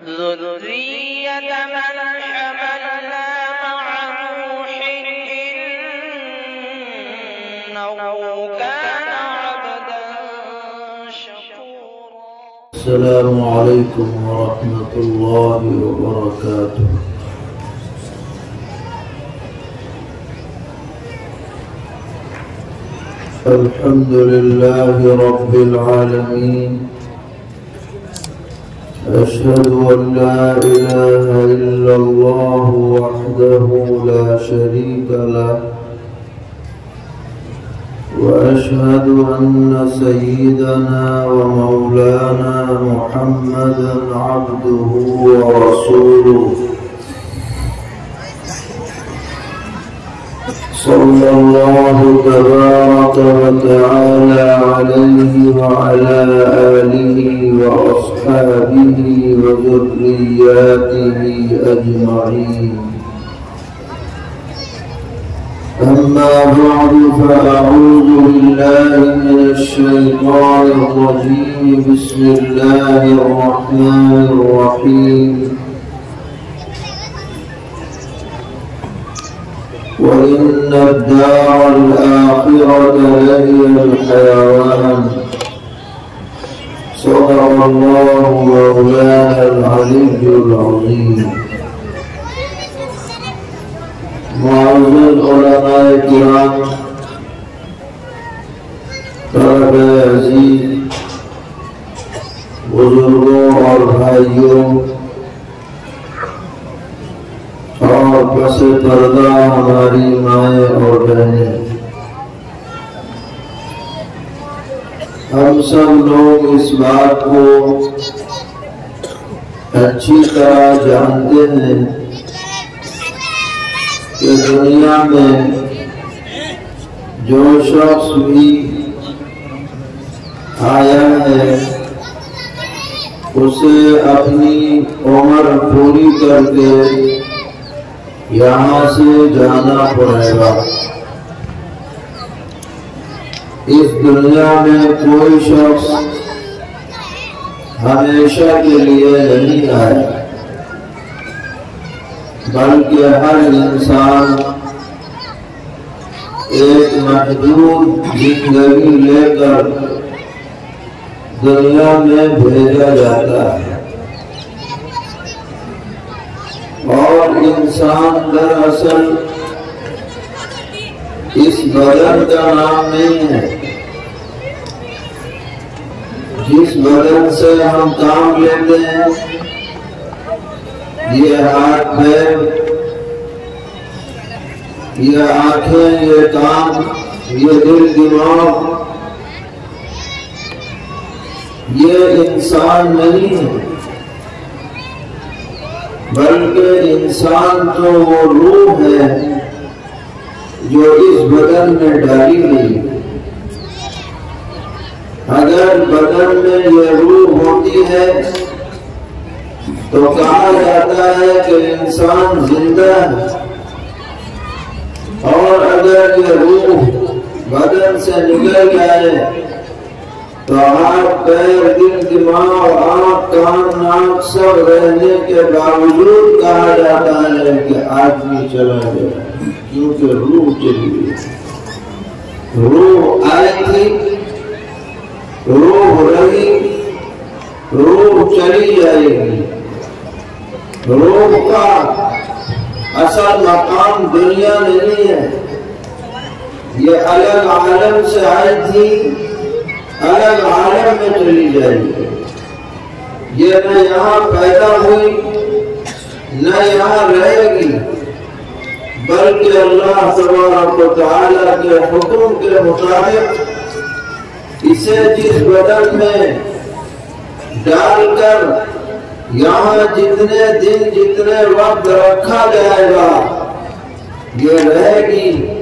ذرية من حملنا مع نوح إنه كان عبدا شكورا. السلام عليكم ورحمة الله وبركاته. الحمد لله رب العالمين. أشهد أن لا إله إلا الله وحده لا شريك له، وأشهد أن سيدنا ومولانا محمدا عبده ورسوله صلى الله تبارك وتعالى عليه وعلى آله وأصحابه وذرياته أجمعين. أما بعد فأعوذ بالله من الشيطان الرجيم. بسم الله الرحمن الرحيم. وإن الدار الآخرة لهي الحيوان. صدق الله مولانا العلي العظيم. معزز علماء کرام، طلبہ عزیز، بزرگوں اور بھائیوں اور پس پردہ ہماری مائیں اور بہنیں، ہم سب لوگ اس بات کو اچھی طرح جانتے ہیں کہ دنیا میں جو شخص بھی آیا ہے اسے اپنی عمر پوری کر کے یہاں سے جانا پڑے گا۔ اس دنیا میں کوئی شخص ہمیشہ کے لیے نہیں آیا، بلکہ ہر انسان ایک محدود زندگی لے کر دنیا میں بھیجا جاتا ہے، اور انسان دراصل اس بدن کا نام نہیں ہے۔ جس بدن سے ہم کام لیتے ہیں، یہ ہاتھ پیر، یہ آنکھیں، یہ کان، یہ دل دماغ، یہ انسان نہیں ہے، بلکہ انسان تو وہ روح ہے جو اس بدن میں ڈالی گئی۔ اگر بدن میں یہ روح ہوتی ہے تو کہا جاتا ہے کہ انسان زندہ ہے، اور اگر یہ روح بدن سے نکل جائے تو ہاتھ پیر دل دماغ آنکھ کان ناک سب رہنے کے باوجود کہا جاتا ہے کہ آدمی چلا گیا، کیونکہ روح چلی گئی۔ روح آئی تھی، روح رہی، روح چلی جائے گی۔ روح کا اصل مقام دنیا نہیں ہے، یہ الگ عالم سے آئی تھی، الگ عالم میں چلی جائے گی۔ یہ نہ یہاں پیدا ہوئی نہ یہاں رہے گی، بلکہ اللہ تبارک و تعالی کے حکم کے مطابق اسے جس بدن میں ڈال کر یہاں جتنے دن جتنے وقت رکھا جائے گا یہ رہے گی،